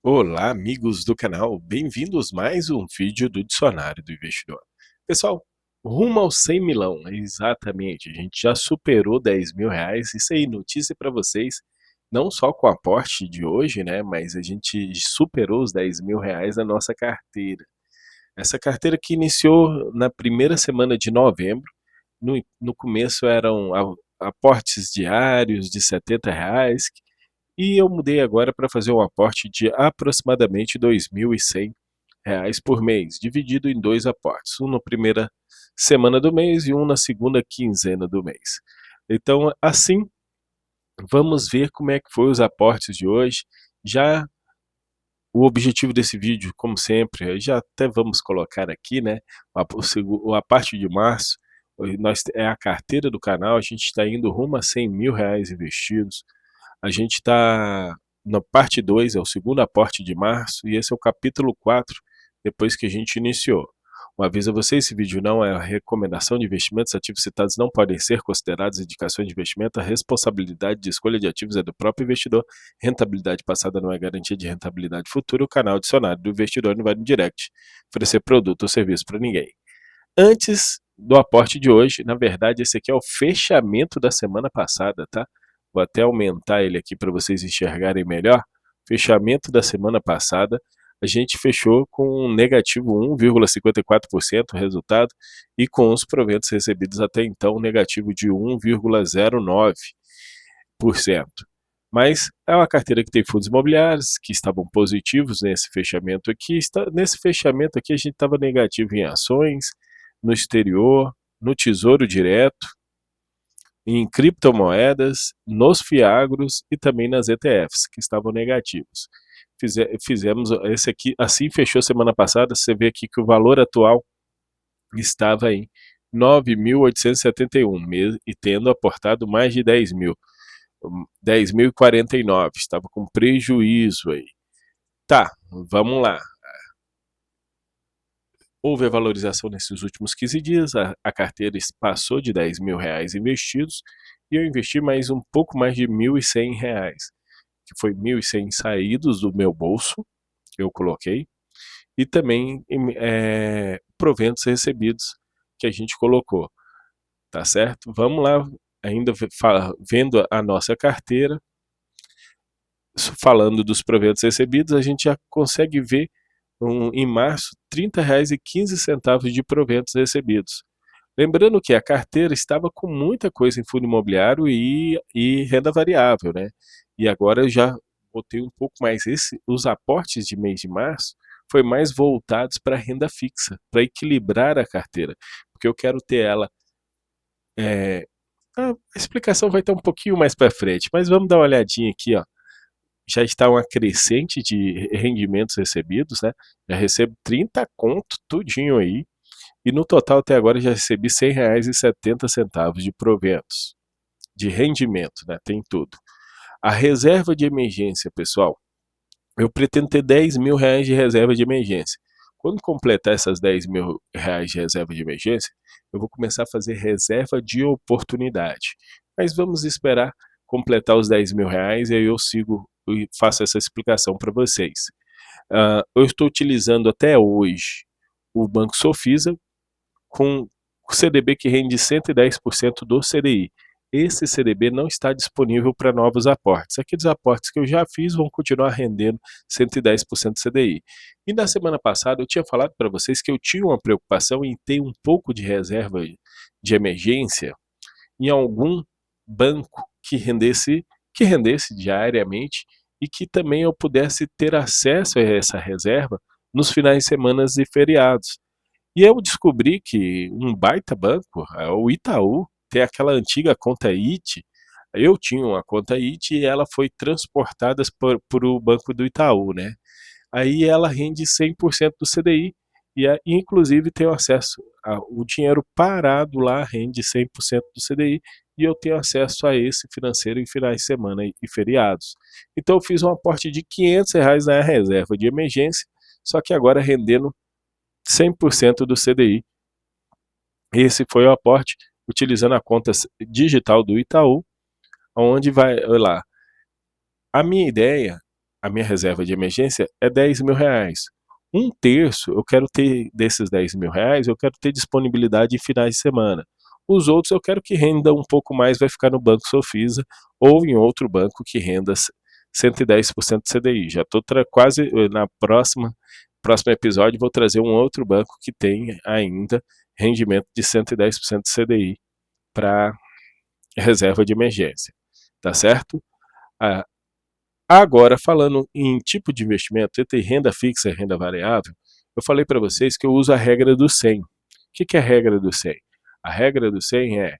Olá, amigos do canal, bem-vindos a mais um vídeo do Dicionário do Investidor. Pessoal, rumo aos 100 milão, exatamente, a gente já superou 10 mil reais, isso aí, notícia para vocês, não só com o aporte de hoje, né, mas a gente superou os 10 mil reais na nossa carteira. Essa carteira que iniciou na primeira semana de novembro, no começo eram aportes diários de 70 reais, e eu mudei agora para fazer um aporte de aproximadamente R$ 2.100 por mês, dividido em dois aportes, um na primeira semana do mês e um na segunda quinzena do mês. Então, assim, vamos ver como é que foi os aportes de hoje. Já o objetivo desse vídeo, como sempre, já até vamos colocar aqui, né, a parte de março, é a carteira do canal, a gente está indo rumo a 100 mil reais investidos. A gente está na parte 2, é o segundo aporte de março, e esse é o capítulo 4, depois que a gente iniciou. Um aviso a vocês, esse vídeo não é recomendação de investimentos, ativos citados não podem ser considerados indicações de investimento, a responsabilidade de escolha de ativos é do próprio investidor, rentabilidade passada não é garantia de rentabilidade futura, o canal Dicionário do Investidor não vai no direct oferecer produto ou serviço para ninguém. Antes do aporte de hoje, na verdade esse aqui é o fechamento da semana passada, tá? Vou até aumentar ele aqui para vocês enxergarem melhor. Fechamento da semana passada, a gente fechou com um negativo 1,54% resultado e com os proventos recebidos até então negativo de 1,09%. Mas é uma carteira que tem fundos imobiliários que estavam positivos nesse fechamento aqui. Nesse fechamento aqui a gente estava negativo em ações, no exterior, no Tesouro Direto, em criptomoedas, nos fiagros e também nas ETFs, que estavam negativos. Fizemos esse aqui, assim fechou semana passada, você vê aqui que o valor atual estava em 9.871 e tendo aportado mais de 10 mil, 10.049, estava com prejuízo aí. Tá, vamos lá. Houve a valorização nesses últimos 15 dias, a carteira passou de 10 mil reais investidos e eu investi mais um pouco mais de 1.100 reais, que foi 1.100 saídos do meu bolso, eu coloquei, e também proventos recebidos que a gente colocou, tá certo? Vamos lá, ainda vendo a nossa carteira, falando dos proventos recebidos, a gente já consegue ver em março R$ 30,15 de proventos recebidos. Lembrando que a carteira estava com muita coisa em fundo imobiliário e renda variável, né? E agora eu já botei um pouco mais os aportes de mês de março foi mais voltados para a renda fixa, para equilibrar a carteira, porque eu quero ter ela. A explicação vai estar um pouquinho mais para frente, mas vamos dar uma olhadinha aqui, ó. Já está uma crescente de rendimentos recebidos, né? Já recebo 30 conto tudinho aí, e no total até agora já recebi R$ 100,70 de proventos, de rendimento, né? Tem tudo. A reserva de emergência, pessoal, eu pretendo ter 10 mil reais de reserva de emergência. Quando completar essas 10 mil reais de reserva de emergência, eu vou começar a fazer reserva de oportunidade. Mas vamos esperar completar os 10 mil reais e aí eu sigo e faço essa explicação para vocês. Eu estou utilizando até hoje o Banco Sofisa com o CDB que rende 110% do CDI. Esse CDB não está disponível para novos aportes. Aqueles aportes que eu já fiz vão continuar rendendo 110% do CDI. E na semana passada eu tinha falado para vocês que eu tinha uma preocupação em ter um pouco de reserva de emergência em algum banco que rendesse diariamente e que também eu pudesse ter acesso a essa reserva nos finais de semana e feriados. E eu descobri que um baita banco, o Itaú, tem aquela antiga conta IT. Eu tinha uma conta IT e ela foi transportada por o banco do Itaú, né? Aí ela rende 100% do CDI e inclusive tenho acesso o dinheiro parado lá rende 100% do CDI e eu tenho acesso a esse financeiro em finais de semana e feriados. Então eu fiz um aporte de R$ 500 na reserva de emergência, só que agora rendendo 100% do CDI. Esse foi o aporte utilizando a conta digital do Itaú, onde vai lá. A minha ideia a minha reserva de emergência é R$10.000. Um terço eu quero ter desses R$10.000, eu quero ter disponibilidade em finais de semana. Os outros eu quero que renda um pouco mais, vai ficar no Banco Sofisa ou em outro banco que renda 110% CDI. Já estou quase na próximo episódio, vou trazer um outro banco que tem ainda rendimento de 110% CDI para reserva de emergência, tá certo? Agora, falando em tipo de investimento, entre renda fixa e renda variável, eu falei para vocês que eu uso a regra do 100. O que é a regra do 100? A regra do 100 é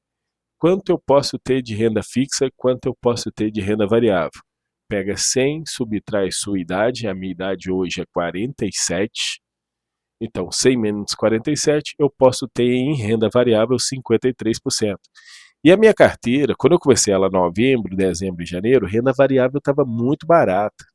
quanto eu posso ter de renda fixa e quanto eu posso ter de renda variável. Pega 100, subtrai sua idade, a minha idade hoje é 47, então 100 menos 47, eu posso ter em renda variável 53%. E a minha carteira, quando eu comecei ela em novembro, dezembro e janeiro, renda variável estava muito barata.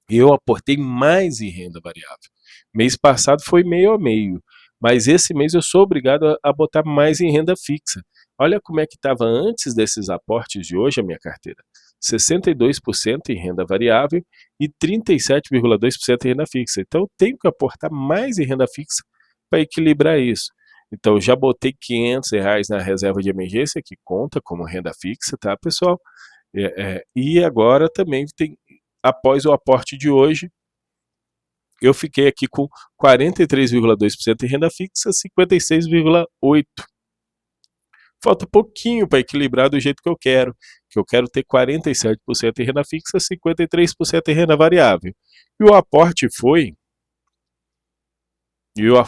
Eu aportei mais em renda variável. Mês passado foi meio a meio, mas esse mês eu sou obrigado a botar mais em renda fixa. Olha como é que estava antes desses aportes de hoje a minha carteira. 62% em renda variável e 37,2% em renda fixa. Então eu tenho que aportar mais em renda fixa para equilibrar isso. Então eu já botei R$500 na reserva de emergência, que conta como renda fixa, tá, pessoal? E agora também tem, após o aporte de hoje, eu fiquei aqui com 43,2% em renda fixa, 56,8%. Falta pouquinho para equilibrar do jeito que eu quero ter 47% em renda fixa, 53% em renda variável. E o aporte foi... E o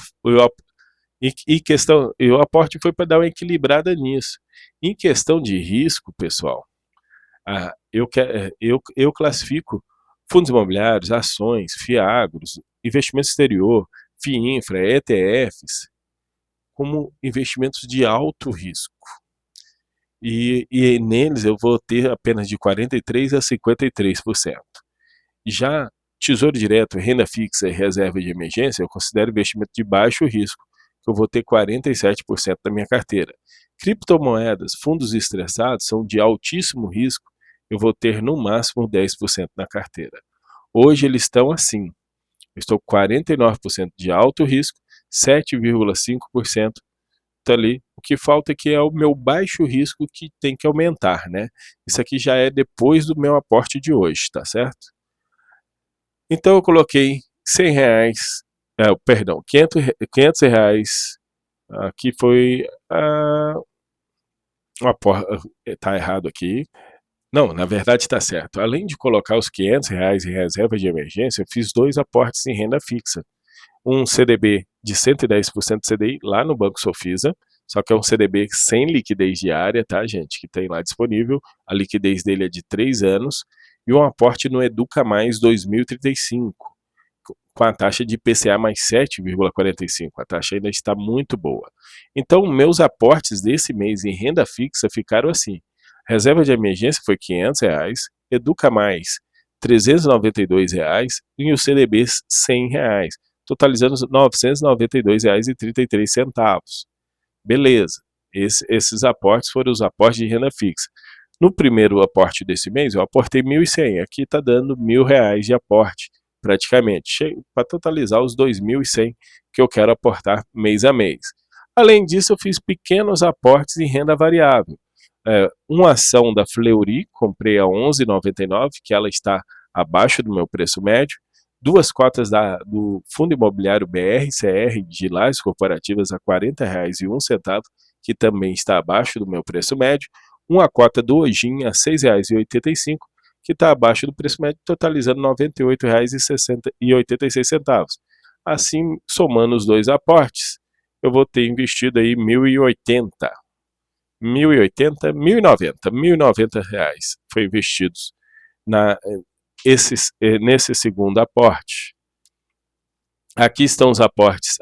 aporte foi para dar uma equilibrada nisso. Em questão de risco, pessoal, eu classifico fundos imobiliários, ações, FIAGROS, investimento exterior, FIINFRA, ETFs, como investimentos de alto risco. E neles eu vou ter apenas de 43% a 53%. Já Tesouro Direto, renda fixa e reserva de emergência, eu considero investimento de baixo risco, que eu vou ter 47% da minha carteira. Criptomoedas, fundos estressados, são de altíssimo risco, eu vou ter no máximo 10% na carteira. Hoje eles estão assim, eu estou com 49% de alto risco, 7,5% está ali. O que falta aqui é o meu baixo risco que tem que aumentar, né? Isso aqui já é depois do meu aporte de hoje, tá certo? Então eu coloquei R$100, perdão, R$500, aqui foi, tá errado aqui, não, na verdade está certo. Além de colocar os R$500 em reserva de emergência, eu fiz 2 aportes em renda fixa. Um CDB de 110% CDI lá no Banco Sofisa, só que é um CDB sem liquidez diária, tá, gente? Que tem lá disponível. A liquidez dele é de 3 anos. E um aporte no Educa Mais 2035, com a taxa de IPCA mais 7,45. A taxa ainda está muito boa. Então, meus aportes desse mês em renda fixa ficaram assim. Reserva de emergência foi R$500, Educa Mais R$392 e o CDBs R$100, totalizando R$992,33. Beleza, esses aportes foram os aportes de renda fixa. No primeiro aporte desse mês, eu aportei R$1.100, aqui está dando R$1.000 de aporte, praticamente, para totalizar os R$2.100 que eu quero aportar mês a mês. Além disso, eu fiz pequenos aportes em renda variável. Uma ação da Fleury, comprei a R$11,99, que ela está abaixo do meu preço médio. 2 cotas do Fundo Imobiliário BRCR de Lajes Corporativas a R$40,01, que também está abaixo do meu preço médio. Uma cota do Ojin a R$6,85, que está abaixo do preço médio, totalizando R$98,86. Assim, somando os 2 aportes, eu vou ter investido aí R$1.080. R$1.090 foi investidos nesse segundo aporte. Aqui estão os aportes,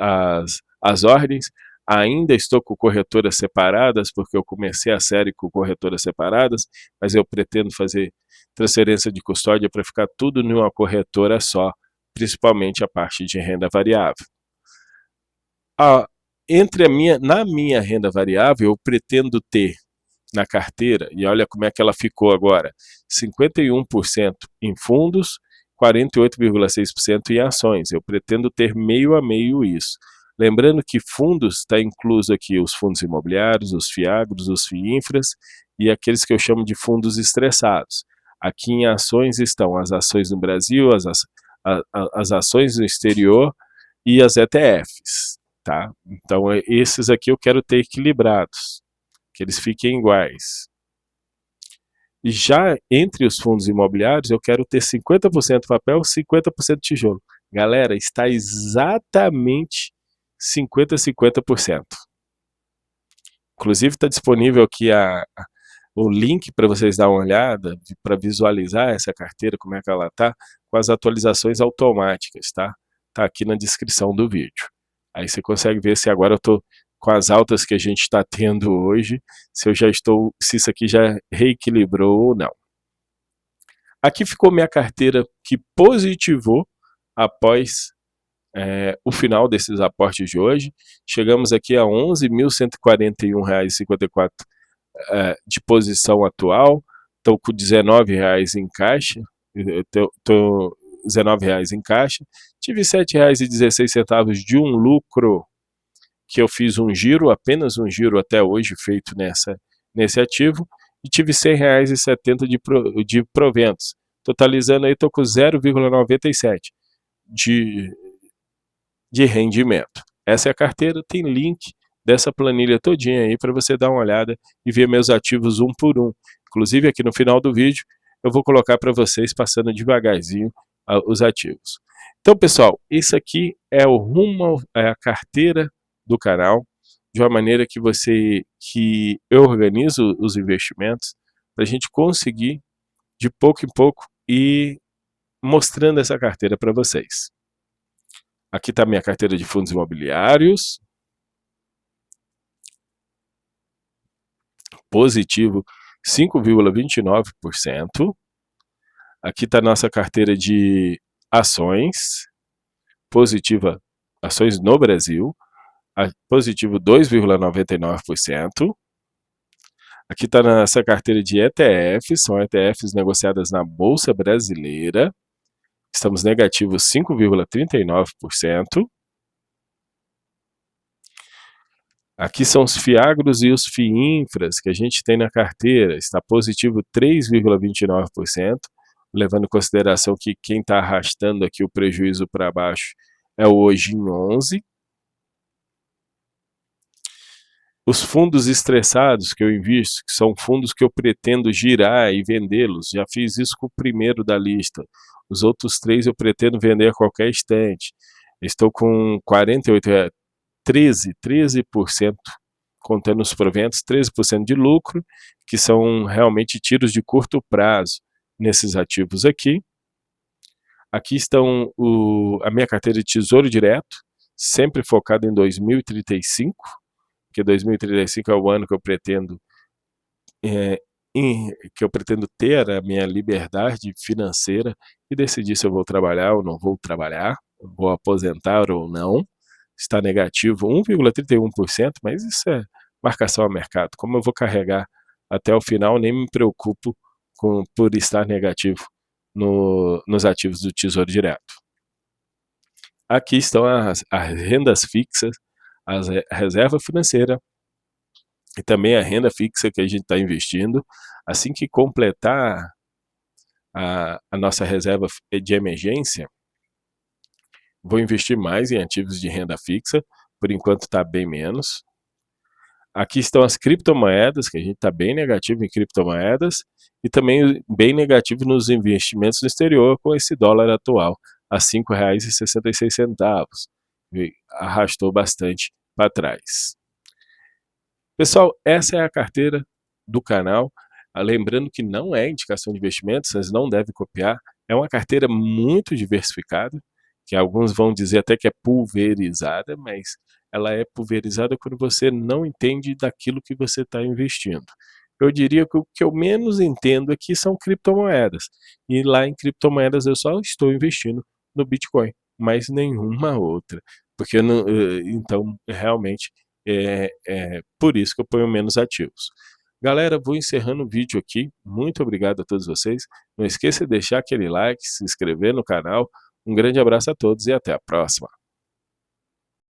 as ordens. Ainda estou com corretoras separadas, porque eu comecei a série com corretoras separadas, mas eu pretendo fazer transferência de custódia para ficar tudo numa corretora só, principalmente a parte de renda variável. Na minha renda variável, eu pretendo ter na carteira, e olha como é que ela ficou agora, 51% em fundos, 48,6% em ações. Eu pretendo ter meio a meio isso. Lembrando que fundos está incluso aqui os fundos imobiliários, os FIAGROS, os FIINFRAs e aqueles que eu chamo de fundos estressados. Aqui em ações estão as ações no Brasil, as ações no exterior e as ETFs, tá? Então esses aqui eu quero ter equilibrados, que eles fiquem iguais. E já entre os fundos imobiliários, eu quero ter 50% papel, 50% tijolo. Galera, está exatamente 50-50%. Inclusive está disponível aqui o link para vocês dar uma olhada, para visualizar essa carteira, como é que ela está, com as atualizações automáticas, tá? Está aqui na descrição do vídeo. Aí você consegue ver se agora eu estou com as altas que a gente está tendo hoje, se isso aqui já reequilibrou ou não. Aqui ficou minha carteira que positivou após o final desses aportes de hoje. Chegamos aqui a R$ 11.141,54 de posição atual. Estou com R$19 em caixa. Estou R$19 em caixa. Tive R$7,16 de um lucro que eu fiz um giro, apenas um giro até hoje feito nesse ativo, e tive R$100,70 de proventos. Totalizando aí, estou com 0,97 de rendimento. Essa é a carteira, tem link dessa planilha todinha aí para você dar uma olhada e ver meus ativos um por um. Inclusive aqui no final do vídeo eu vou colocar para vocês passando devagarzinho os ativos. Então pessoal, isso aqui é o rumo, a carteira do canal, de uma maneira que eu organizo os investimentos para a gente conseguir de pouco em pouco ir mostrando essa carteira para vocês. Aqui está minha carteira de fundos imobiliários. Positivo 5,29%. Aqui está a nossa carteira de ações. Positiva, ações no Brasil. Positivo 2,99%. Aqui está a nossa carteira de ETFs. São ETFs negociadas na Bolsa Brasileira. Estamos negativos 5,39%. Aqui são os FIAGROS e os FIINFRAs que a gente tem na carteira. Está positivo 3,29%, levando em consideração que quem está arrastando aqui o prejuízo para baixo é o hoje em 11%. Os fundos estressados que eu invisto, que são fundos que eu pretendo girar e vendê-los, já fiz isso com o primeiro da lista. Os outros 3 eu pretendo vender a qualquer instante. Estou com 13%, contando os proventos, 13% de lucro, que são realmente tiros de curto prazo nesses ativos aqui. Aqui estão a minha carteira de Tesouro Direto, sempre focado em 2035, porque 2035 é o ano que eu pretendo ter a minha liberdade financeira e decidir se eu vou trabalhar ou não vou trabalhar, vou aposentar ou não. Está negativo 1,31%, mas isso é marcação a mercado. Como eu vou carregar até o final, nem me preocupo por estar negativo nos ativos do Tesouro Direto. Aqui estão as rendas fixas, a reserva financeira e também a renda fixa que a gente está investindo. Assim que completar a nossa reserva de emergência, vou investir mais em ativos de renda fixa, por enquanto está bem menos. Aqui estão as criptomoedas, que a gente está bem negativo em criptomoedas, e também bem negativo nos investimentos no exterior, com esse dólar atual a R$ 5,66. Arrastou bastante para trás. Pessoal, essa é a carteira do canal. Lembrando que não é indicação de investimentos, vocês não devem copiar. É uma carteira muito diversificada, que alguns vão dizer até que é pulverizada, mas ela é pulverizada quando você não entende daquilo que você está investindo. Eu diria que o que eu menos entendo aqui são criptomoedas. E lá em criptomoedas eu só estou investindo no Bitcoin, mas nenhuma outra. Porque eu não, então, realmente, por isso que eu ponho menos ativos. Galera, vou encerrando o vídeo aqui. Muito obrigado a todos vocês. Não esqueça de deixar aquele like, se inscrever no canal. Um grande abraço a todos e até a próxima.